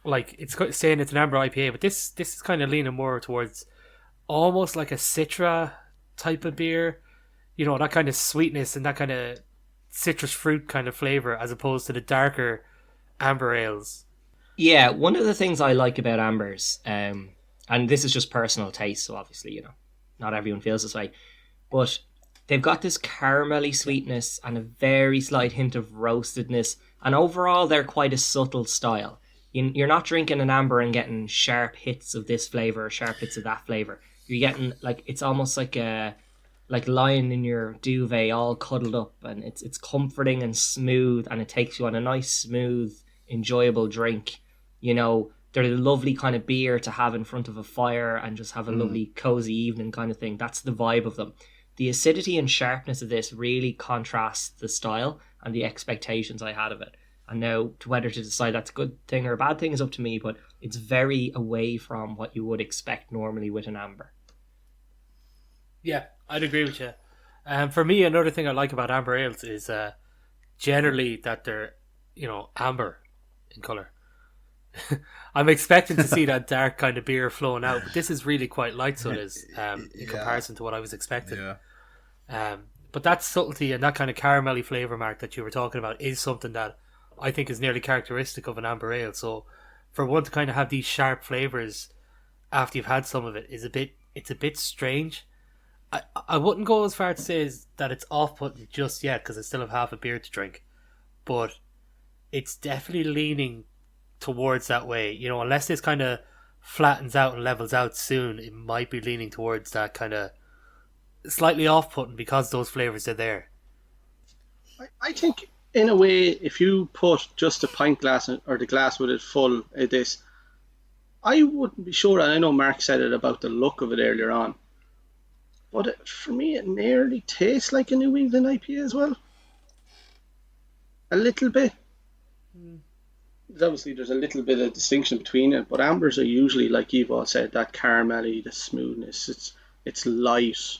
like, it's saying it's an amber IPA, but this is kind of leaning more towards almost like a Citra type of beer. That kind of sweetness and that kind of citrus fruit kind of flavour, as opposed to the darker amber ales. Yeah, one of the things I like about ambers, and this is just personal taste, so obviously, not everyone feels this way, but they've got this caramelly sweetness and a very slight hint of roastedness, and overall they're quite a subtle style. You're not drinking an amber and getting sharp hits of this flavour or sharp hits of that flavour. You're getting, like, it's almost like lying in your duvet all cuddled up, and it's comforting and smooth, and it takes you on a nice, smooth, enjoyable drink. You know, they're a lovely kind of beer to have in front of a fire and just have a lovely cozy evening kind of thing. That's the vibe of them. The acidity and sharpness of this really contrasts the style and the expectations I had of it. And now, whether to decide that's a good thing or a bad thing is up to me, but it's very away from what you would expect normally with an amber. Yeah, I'd agree with you. For me, another thing I like about amber ales is generally that they're, amber in colour. I'm expecting to see that dark kind of beer flowing out, but this is really quite light, so it is, in comparison to what I was expecting. Yeah. But that subtlety and that kind of caramelly flavour, Mark, that you were talking about is something that I think is nearly characteristic of an amber ale. So for one to kind of have these sharp flavours after you've had some of it it's a bit strange. I wouldn't go as far to say that it's off-putting just yet, because I still have half a beer to drink, but it's definitely leaning towards that way. Unless this kind of flattens out and levels out soon, it might be leaning towards that kind of slightly off-putting because those flavours are there. I think, in a way, if you put just a pint glass or the glass with it full of this, I wouldn't be sure, and I know Mark said it about the look of it earlier on, but for me it nearly tastes like a New England IPA as well. A little bit. Obviously there's a little bit of distinction between it, but ambers are usually, like you've all said, that caramelly, the smoothness, it's light.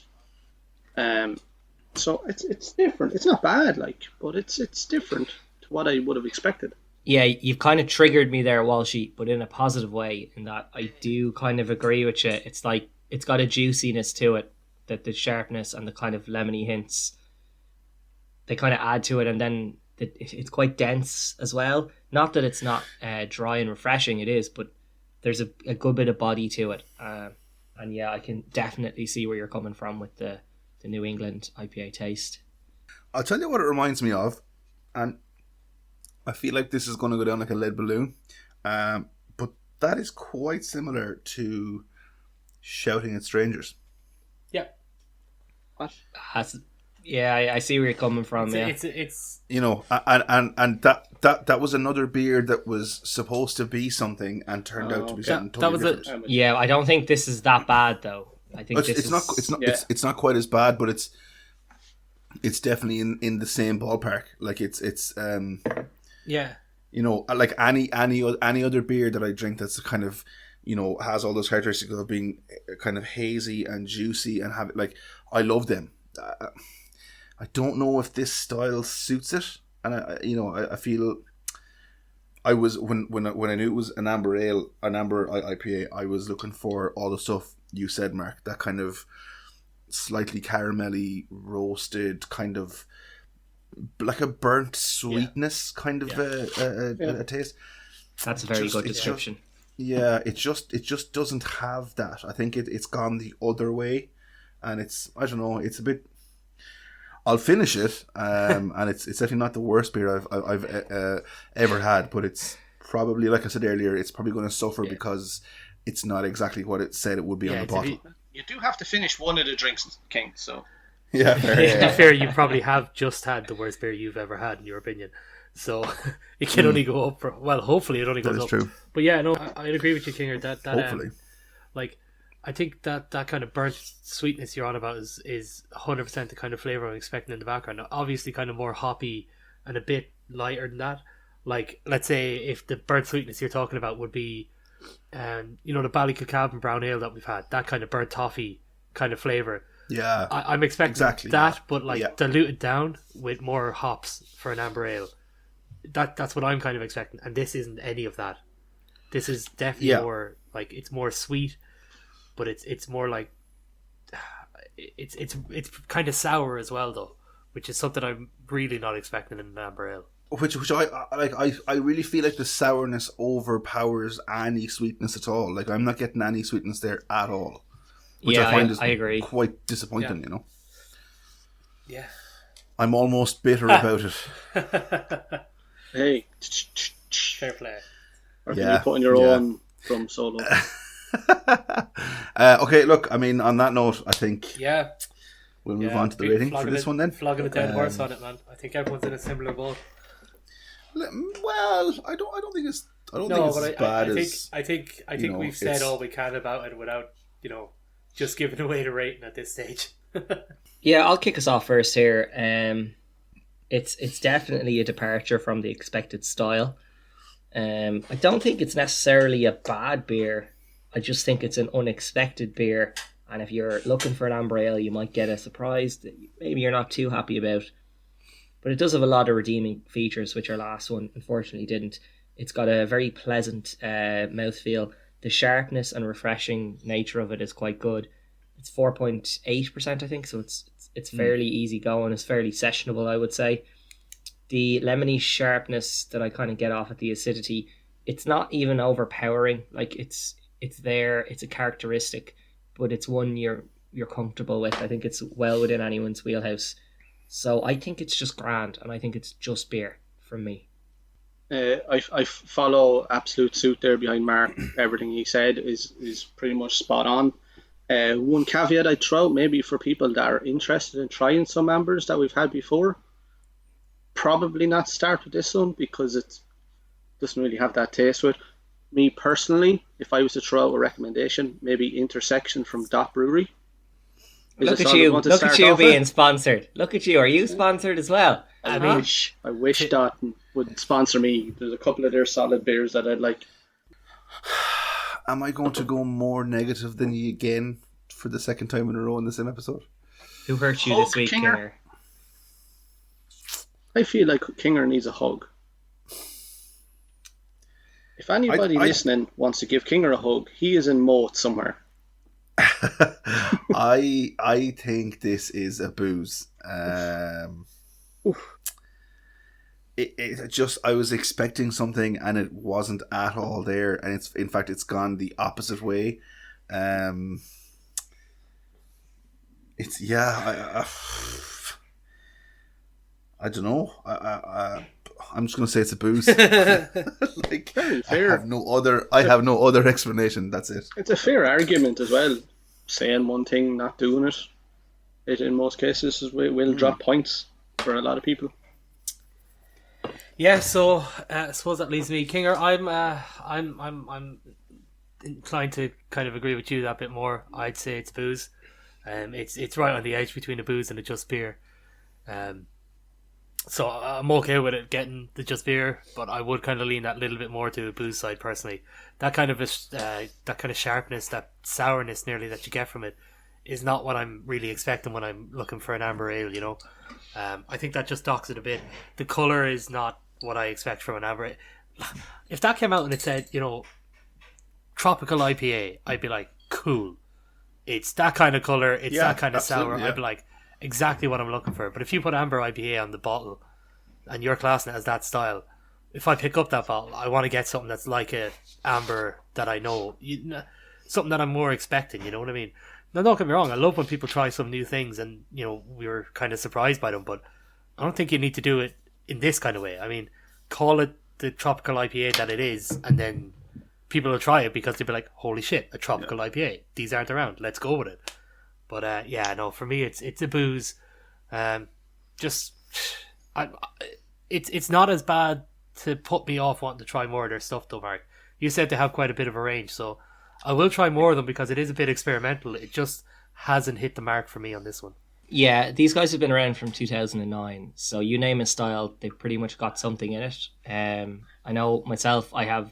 So it's different. It's not bad, but it's different to what I would have expected. Yeah, you've kind of triggered me there, Walshy, but in a positive way, in that I do kind of agree with you. It's like, it's got a juiciness to it, that the sharpness and the kind of lemony hints, they kind of add to it, and then it's quite dense as well. Not that it's not dry and refreshing, it is, but there's a good bit of body to it. And yeah, I can definitely see where you're coming from with the New England IPA taste. I'll tell you what it reminds me of, and I feel like this is going to go down like a lead balloon, but that is quite similar to Shouting at Strangers. Yeah. What? Yeah, I see where you're coming from. It's and that was another beer that was supposed to be something and turned out to be something totally different. Yeah, I don't think this is that bad though. I think it's not quite as bad, but it's definitely in the same ballpark. Like it's yeah. Like any other beer that I drink that's kind of, has all those characteristics of being kind of hazy and juicy and have it, like, I love them. I don't know if this style suits it, and I feel I was when I knew it was an amber ale, an amber IPA, I was looking for all the stuff you said, Mark. That kind of slightly caramelly, roasted, kind of like a burnt sweetness, kind of a taste. That's a very good description. It just doesn't have that. I think it's gone the other way, and I don't know. It's a bit. I'll finish it, and it's definitely not the worst beer I've ever had, but it's probably, like I said earlier, it's probably going to suffer because it's not exactly what it said it would be on the bottle. You do have to finish one of the drinks, King. So yeah, fair. You probably have just had the worst beer you've ever had, in your opinion. So it can only go up. Hopefully it only goes up. True. But yeah, no, I'd agree with you, Kinger. That hopefully, I think that kind of burnt sweetness you're on about is 100% the kind of flavour I'm expecting in the background. Obviously kind of more hoppy and a bit lighter than that. Like, let's say if the burnt sweetness you're talking about would be, the Ballycalcabin brown ale that we've had, that kind of burnt toffee kind of flavour. Yeah. I'm expecting that, but diluted down with more hops for an amber ale. That's what I'm kind of expecting. And this isn't any of that. This is definitely more, it's more sweet. But it's more like it's kind of sour as well, though, which is something I'm really not expecting in an amber ale. Which I really feel like the sourness overpowers any sweetness at all. Like, I'm not getting any sweetness there at all, which I find is I agree. quite disappointing. Yeah. I'm almost bitter about it. Hey. Fair play. Or can you put in your own drum solo? Okay, look, I mean, on that note, I think we'll move on to the rating for this one then. Flogging a dead horse on it, man. I think everyone's in a similar boat. Well, I don't think it's as bad as I think we've said all we can about it without, just giving away the rating at this stage. Yeah, I'll kick us off first here. It's definitely a departure from the expected style. I don't think it's necessarily a bad beer. I just think it's an unexpected beer. And if you're looking for an amber ale, you might get a surprise that maybe you're not too happy about. But it does have a lot of redeeming features, which our last one unfortunately didn't. It's got a very pleasant mouthfeel. The sharpness and refreshing nature of it is quite good. It's 4.8%, I think, so it's fairly easy going. It's fairly sessionable, I would say. The lemony sharpness that I kind of get off at the acidity, it's not even overpowering. Like it's there, it's a characteristic, but it's one you're comfortable with. I think it's well within anyone's wheelhouse. So I think it's just grand, and I think it's just beer from me. I follow absolute suit there behind Mark. Everything he said is pretty much spot on. One caveat I'd throw out, maybe for people that are interested in trying some ambers that we've had before, probably not start with this one because it doesn't really have that taste to it. Me personally, if I was to throw out a recommendation, maybe Intersection from Dot Brewery. Look at you being sponsored. Look at you. Are you sponsored as well? I wish Dot would sponsor me. There's a couple of their solid beers that I'd like. Am I going to go more negative than you again for the second time in a row in the same episode? Who hurt you this week, Kinger? I feel like Kinger needs a hug. If anybody listening wants to give Kinger a hug, he is in Moat somewhere. I think this is a booze. It just, I was expecting something and it wasn't at all there, and it's gone the opposite way. I don't know. I'm just gonna say it's a booze. Like, I have no other explanation. That's it. It's a fair argument as well. Saying one thing, not doing it. It in most cases will drop points for a lot of people. Yeah, so I suppose that leaves me, Kinger. I'm inclined to kind of agree with you that bit more. I'd say it's booze. It's right on the edge between a booze and a just beer. So I'm okay with it getting the just beer, but I would kind of lean that little bit more to a booze side personally. That kind of sharpness, that sourness nearly that you get from it, is not what I'm really expecting when I'm looking for an amber ale. I think that just docks it a bit. The colour is not what I expect from an amber ale. If that came out and it said, tropical IPA, I'd be like, cool. It's that kind of colour, it's that kind of sour. Yeah. I'd be like, exactly what I'm looking for. But if you put amber IPA on the bottle and you're classing it as that style, if I pick up that bottle, I want to get something that's like a amber that I know, something that I'm more expecting. You know what I mean? Now, don't get me wrong. I love when people try some new things, and we were kind of surprised by them. But I don't think you need to do it in this kind of way. I mean, call it the tropical IPA that it is, and then people will try it because they'll be like, "Holy shit, a tropical IPA! These aren't around. Let's go with it." But for me, it's a booze. It's not as bad to put me off wanting to try more of their stuff, though, Mark. You said they have quite a bit of a range, so I will try more of them because it is a bit experimental. It just hasn't hit the mark for me on this one. Yeah, these guys have been around from 2009, so you name a style, they've pretty much got something in it. I know myself, I have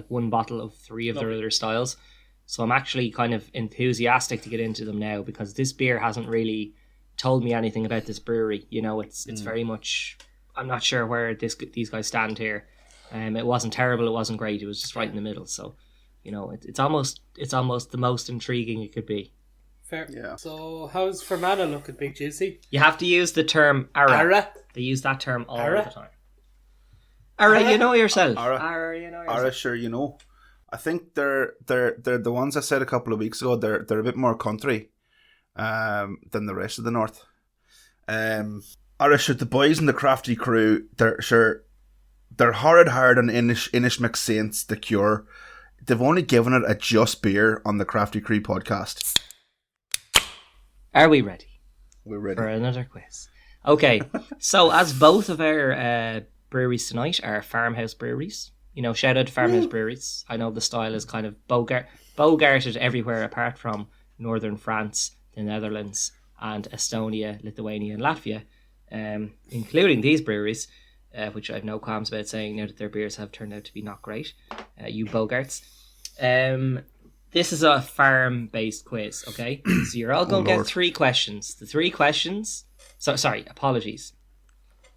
one bottle of three of their other styles. So I'm actually kind of enthusiastic to get into them now because this beer hasn't really told me anything about this brewery. It's very much, I'm not sure where these guys stand here. It wasn't terrible, it wasn't great, it was just right in the middle. So, it's almost the most intriguing it could be. Fair. Yeah. So how's Fermanagh looking, Big Juicy? You have to use the term ara. They use that term all the time. Ara, you know yourself. Ara, you know yourself. Ara, sure, I think they're the ones I said a couple of weeks ago. They're a bit more country. than the rest of the north. The boys in the crafty crew, they're hard on Inish Mac Saint's The Cure. They've only given it a just beer on the Crafty Crew podcast. Are we ready? We're ready for another quiz. Okay, so as both of our breweries tonight are farmhouse breweries, shout out to farmhouse breweries. I know the style is kind of bogarted everywhere apart from northern France, the Netherlands, and Estonia, Lithuania, and Latvia, including these breweries, which I have no qualms about saying now that their beers have turned out to be not great. You bogarts. This is a farm-based quiz, okay? So you're all going to get 3 questions. The 3 questions... apologies.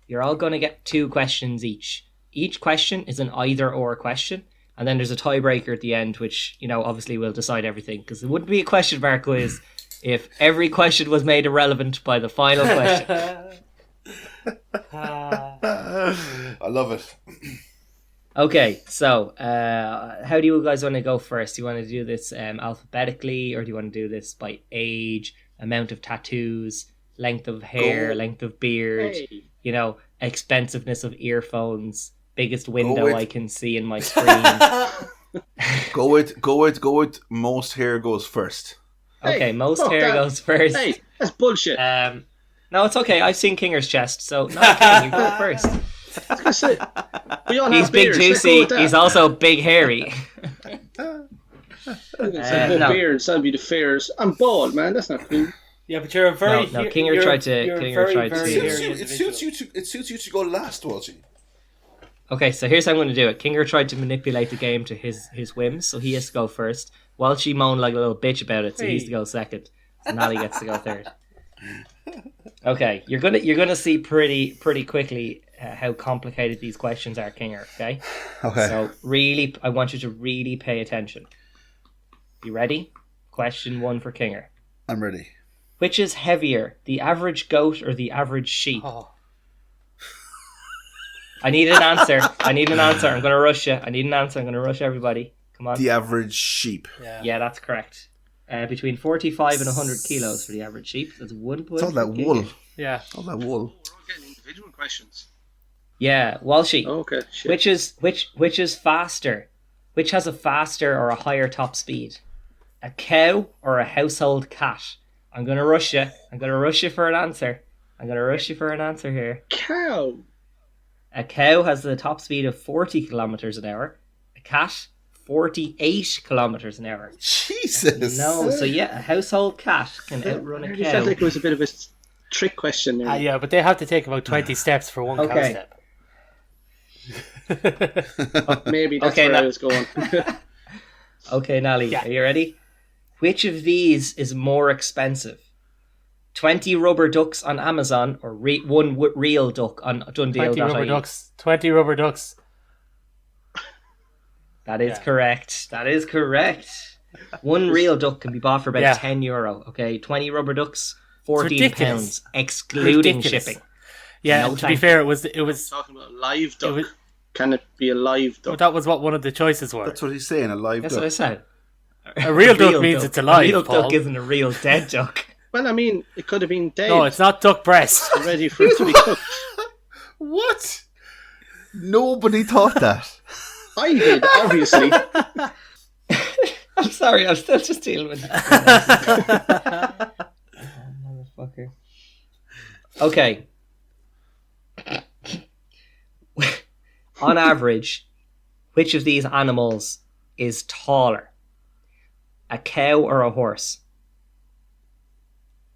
You're all going to get 2 questions each. Each question is an either-or question, and then there's a tiebreaker at the end, which, obviously will decide everything, because it wouldn't be a question mark quiz if every question was made irrelevant by the final question. I love it. Okay, so how do you guys want to go first? Do you want to do this alphabetically, or do you want to do this by age, amount of tattoos, length of hair, length of beard, expensiveness of earphones, biggest window I can see in my screen? Go with most hair goes first. Okay, most hair goes first. Hey, that's bullshit. No, it's okay. I've seen Kinger's chest, so no, King, you go first. He's big juicy. He's also big hairy. Beard, so be the fairs. I'm bald, man. That's not cool. Yeah, but you're a very. No, Kinger tried to. It suits you to go last, Walshy. Okay, so here's how I'm going to do it. Kinger tried to manipulate the game to his whims, so he has to go first. Walshy moaned like a little bitch about it, so he has to go second. So Nally gets to go third. Okay, you're gonna see pretty quickly how complicated these questions are, Kinger. Okay. Okay. So really, I want you to really pay attention. You ready? Question 1 for Kinger. I'm ready. Which is heavier, the average goat or the average sheep? Oh. I need an answer. I'm going to rush you. I need an answer. I'm going to rush everybody. Come on. The average sheep. Yeah, that's correct. Between 45 and 100 kilos for the average sheep. That's 1 point. It's all that wool. Yeah. All that wool. We're all getting individual questions. Yeah, Walshy. Okay, shit. Which is faster? Which has a faster or a higher top speed? A cow or a household cat? I'm going to rush you. I'm going to rush you for an answer. Here. Cow. A cow has the top speed of 40 kilometers an hour. A cat, 48 kilometers an hour. Jesus. No, so yeah, a household cat can outrun a cow. I felt like it was a bit of a trick question there. Yeah, but they have to take about 20 steps for one cow step. Maybe that's where I was going. Okay, Nally, are you ready? Which of these is more expensive? 20 rubber ducks on Amazon or one real duck on Dundee.ie? 20 rubber ducks. That is correct. One real duck can be bought for about €10. Okay, 20 rubber ducks, £14, excluding shipping. Yeah, to be fair, it was talking about a live duck. Can it be a live duck? Well, that was what one of the choices were. That's what he's saying, a live duck. That's what I said. A real duck means it's alive. A real duck isn't a real dead duck. Well, I mean, it could have been dead. No, it's not duck breast. Ready for it to be cooked. What? Nobody thought that. I did, obviously. I'm sorry, I'm still just dealing with it. Oh, motherfucker. Okay. On average, which of these animals is taller? A cow or a horse?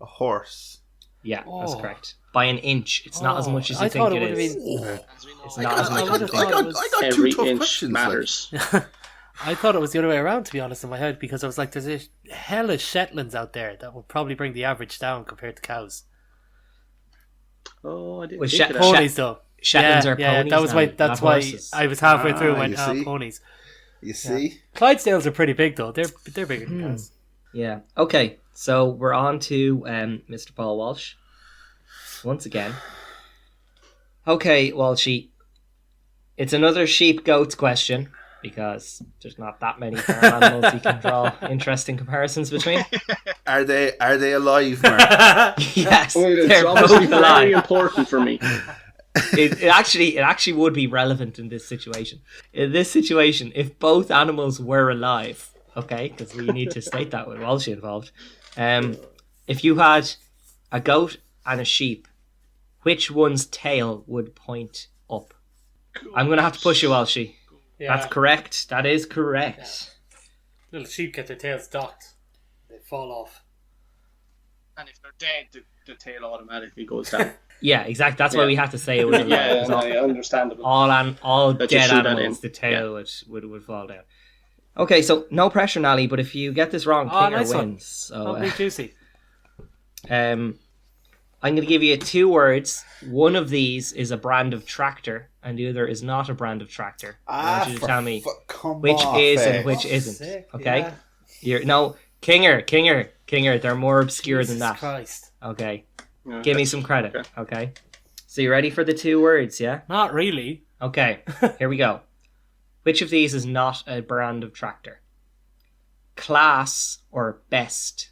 A horse. Yeah, that's correct. By an inch. It's not as much as you think it is. It's not as much as you think. I got every two tough inch questions. matters. I thought it was the other way around, to be honest, in my head, because I was like, there's a hell of Shetlands out there that would probably bring the average down compared to cows. Oh, I didn't With think of that. Ponies, though. Shetlands are ponies. That was now, why. That's why horses. I was halfway through and went, you see? ponies. You see? Clydesdales are pretty big, though. They're bigger than cows. Yeah. Okay, so we're on to Mr. Paul Walsh. Once again. Okay, Walshy. It's another sheep goats question. because there's not that many farm animals you can draw interesting comparisons between. Are they alive, Mark? Yes, Well, it's they're obviously both very alive. important for me. It actually would be relevant in this situation. In this situation, if both animals were alive, okay, because we need to state that with Walshy involved. If you had a goat and a sheep, which one's tail would point up? I'm going to have to push you, Walshy. Yeah. That's correct. That is correct. Little sheep get their tails docked. They fall off. And if they're dead, the tail automatically goes down. Yeah, exactly. That's why we had to say it was alive. Yeah, It was understandable. all That you dead shoot that animals, in. the tail would fall down. Okay, so no pressure, Nally, but if you get this wrong, Kinger nice one. wins. So, Oh, big juicy. I'm going to give you 2 words. One of these is a brand of tractor, and the other is not a brand of tractor. I want you to tell me which is and which isn't. Sick, Okay? yeah. Kinger. They're more obscure than Jesus that. Christ. Okay. Yeah, Give me some credit. Okay. So you ready for the 2 words, yeah? Not really. Okay. Here we go. Which of these is not a brand of tractor? Class or best?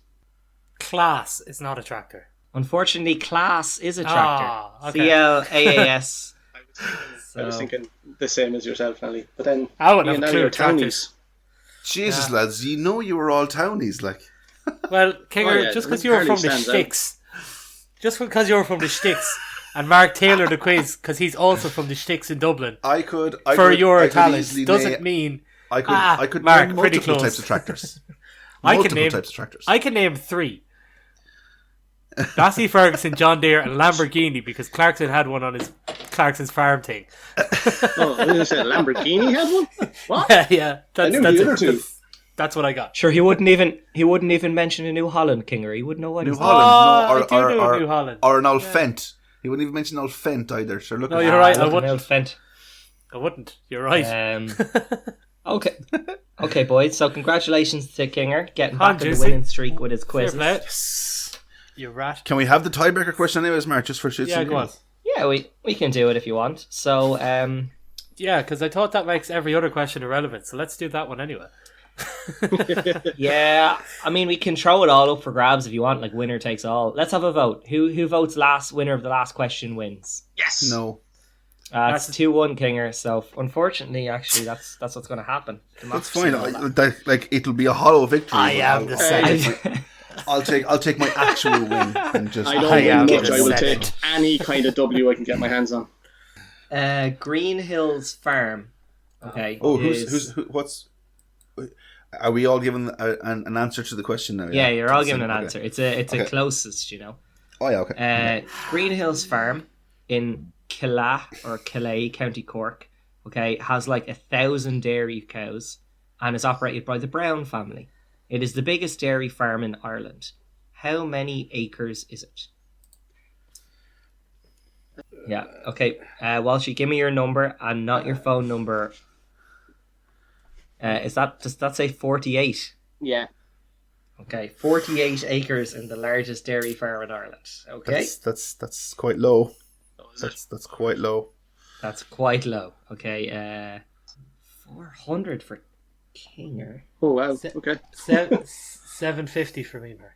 Class is not a tractor. Unfortunately, class is a tractor. Ah, okay. CLAAS. I was thinking the same as yourself, Nelly. But then I wouldn't you have a and clue Nelly are what tractors. townies. Jesus, lads, you know you were all townies, like. Well, Kinger, Oh, yeah, just because you were Harley from the stands out. Sticks, just because you were from the Sticks, and Mark tailored the quiz because he's also from the Sticks in Dublin. I could Your talent easily doesn't mean I could Mark, name pretty multiple close. types of tractors. I can Multiple name types of tractors. I can name 3. Massey Ferguson, John Deere, and Lamborghini because Clarkson had one on his Clarkson's farm thing. Oh, I was gonna say Lamborghini had one. What? Yeah, I knew the other two. That's what I got. Sure, he wouldn't even mention a New Holland, Kinger. He wouldn't know what New he's Holland, I do know New Holland. or an old Fent. He wouldn't even mention old Fent either. Sure, look. No, at you're that. right. I Looking wouldn't. out, Fent. I wouldn't. You're right. Okay. Okay, boys. So congratulations to Kinger getting Come on, back in the Juicy. winning streak with his Fair quizzes. play. You rat. Can we have the tiebreaker question anyways, Mark? Just for shits Yeah, and go on. giggles? Yeah, we can do it if you want. So, Yeah, because I thought that makes every other question irrelevant. So let's do that one anyway. yeah, I mean, we can throw it all up for grabs if you want, like winner takes all. Let's have a vote. Who votes last? Winner of the last question wins. Yes. No. It's 2-1 Kinger. So unfortunately, actually, that's what's going to happen. That's fine. Like it'll be a hollow victory. I but am the same. I'll take my actual win and just. I don't I am win much. the I will second. take any kind of W I can get my hands on. Green Hills Farm. Okay. Oh, is- what's? Are we all given an answer to the question now? Yeah, you're all given an Okay. answer. It's a Okay. closest, you know. Oh yeah, okay. Green Hills Farm in Killay, County Cork, okay, has like 1,000 dairy cows and is operated by the Brown family. It is the biggest dairy farm in Ireland. How many acres is it? Yeah, okay. Walshy, give me your number and not your phone number. Does that say 48? Yeah. Okay, 48 acres in the largest dairy farm in Ireland. Okay, That's quite low. That's quite low. that's quite low. Okay, 400 for Kinger. Oh wow. Okay. 750 for me, Mark.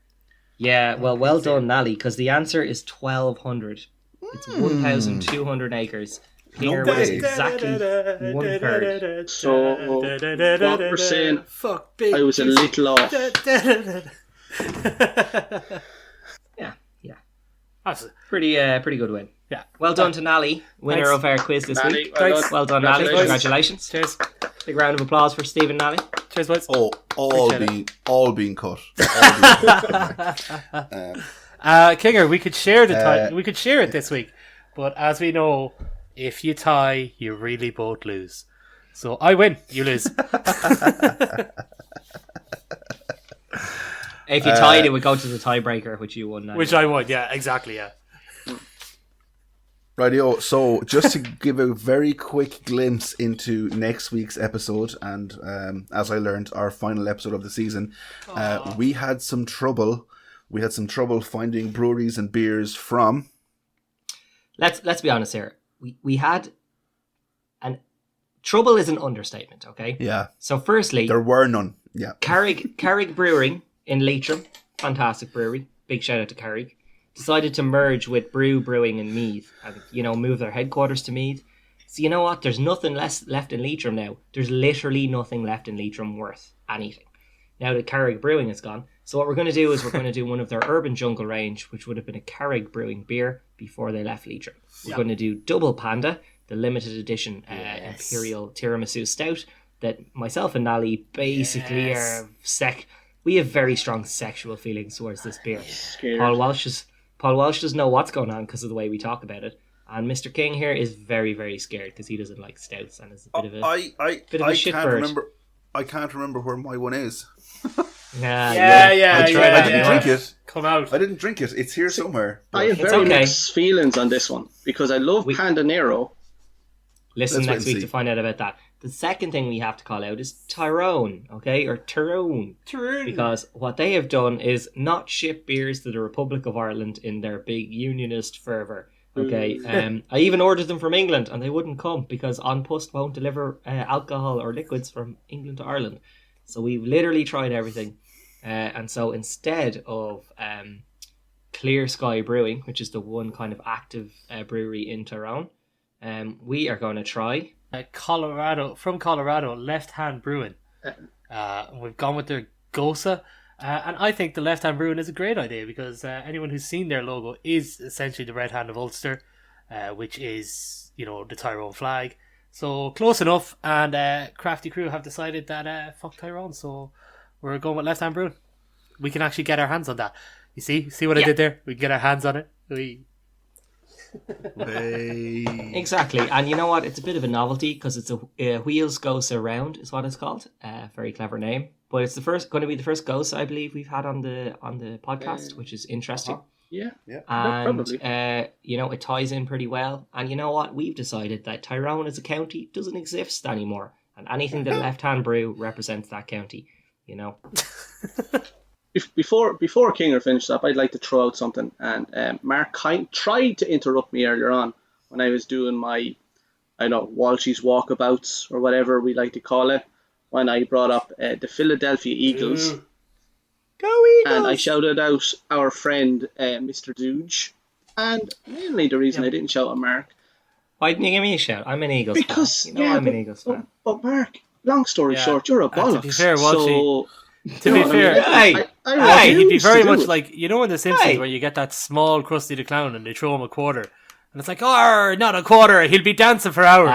Yeah, well done, Nally, because the answer is 1,200. It's 1,200 acres. Kinger No was way. exactly 1/3. So what we're saying, Fuck big. I was a little off. Yeah. That's Pretty good win. Yeah. Well done to Nally, winner Thanks. of our quiz this Nally, week. well Thanks. done. Well done, Nally. Congratulations. Congratulations. Cheers. Big round of applause for Stephen Nally. Cheers, boys. Oh, Appreciate all being cut. Kinger, we could share the we could share it this week, but as we know, if you tie, you really both lose. So I win, you lose. If you tied, it would go to the tiebreaker, which you won. Nally. Which I won. Yeah, exactly. Yeah. Rightio. So just to give a very quick glimpse into next week's episode, and as I learned, our final episode of the season, we had some trouble. We had some trouble finding breweries and beers from. Let's be honest here. We had trouble is an understatement, okay? Yeah. So firstly, There were none. Yeah. Carrick Brewing in Leitrim, fantastic brewery. Big shout out to Carrick. Decided to merge with Brew Brewing in Meath and, move their headquarters to Meath. So you know what? There's nothing left in Leitrim now. There's literally nothing left in Leitrim worth anything. Now that Carrick Brewing is gone. So what we're going to do is we're going to do one of their Urban Jungle range, which would have been a Carrick Brewing beer before they left Leitrim. We're going to do Double Panda, the limited edition Imperial Tiramisu Stout that myself and Nally basically are we have very strong sexual feelings towards this beer. Paul Walsh doesn't know what's going on because of the way we talk about it. And Mr. King here is very, very scared because he doesn't like stouts and is a bit of a shitbird. I can't remember where my one is. I didn't drink it. Come out. I didn't drink it. It's here somewhere. I have very mixed feelings on this one because I love Panda Nero. Listen next week to find out about that. The second thing we have to call out is Tyrone, okay? Or Tyrone. Because what they have done is not ship beers to the Republic of Ireland in their big unionist fervour. Okay, I even ordered them from England and they wouldn't come because An Post won't deliver alcohol or liquids from England to Ireland. So we've literally tried everything. And so instead of Clear Sky Brewing, which is the one kind of active brewery in Tyrone, we are going to try... From Colorado, Left Hand Brewing. We've gone with their Gosa. And I think the Left Hand Brewing is a great idea because anyone who's seen their logo is essentially the Red Hand of Ulster, which is, the Tyrone flag. So close enough, and Crafty Crew have decided that fuck Tyrone, so we're going with Left Hand Brewing. We can actually get our hands on that. You see what I did there? We can get our hands on it. Exactly, and you know what? It's a bit of a novelty because it's a Wheels Goes Around is what it's called. Very clever name, but it's going to be the first Ghost I believe we've had on the podcast, which is interesting. Yeah, and probably. It ties in pretty well. And you know what? We've decided that Tyrone as a county doesn't exist anymore, and anything that Left Hand Brew represents that county. Before Kinger finishes up, I'd like to throw out something. And Mark tried to interrupt me earlier on when I was doing my, Walshy's walkabouts or whatever we like to call it, when I brought up the Philadelphia Eagles. Go Eagles! And I shouted out our friend Mr. Dooge. And mainly the reason I didn't shout at Mark. Why didn't you give me a shout? I'm an Eagles fan. I'm an Eagles fan. But Mark, long story short, you're a bollocks. To be fair, Walshy... To be fair, he'd be very much like, in The Simpsons where you get that small Krusty the Clown and they throw him a quarter. And it's like, not a quarter, he'll be dancing for hours.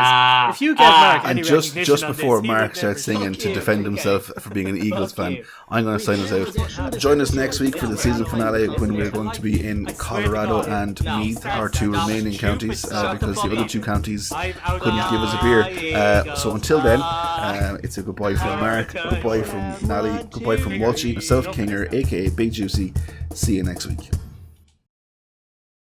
If you get Mark any recognition just before Mark starts singing to defend himself for being an Eagles fan, I'm going to sign us out. Join us next week for the season finale when we're going to be in Colorado and Meath, our two remaining counties, because the other two counties couldn't give us a beer. So until then, it's a goodbye from Mark, goodbye from Nally, goodbye from Walshy, myself, Kinger, aka Big Juicy. See you next week.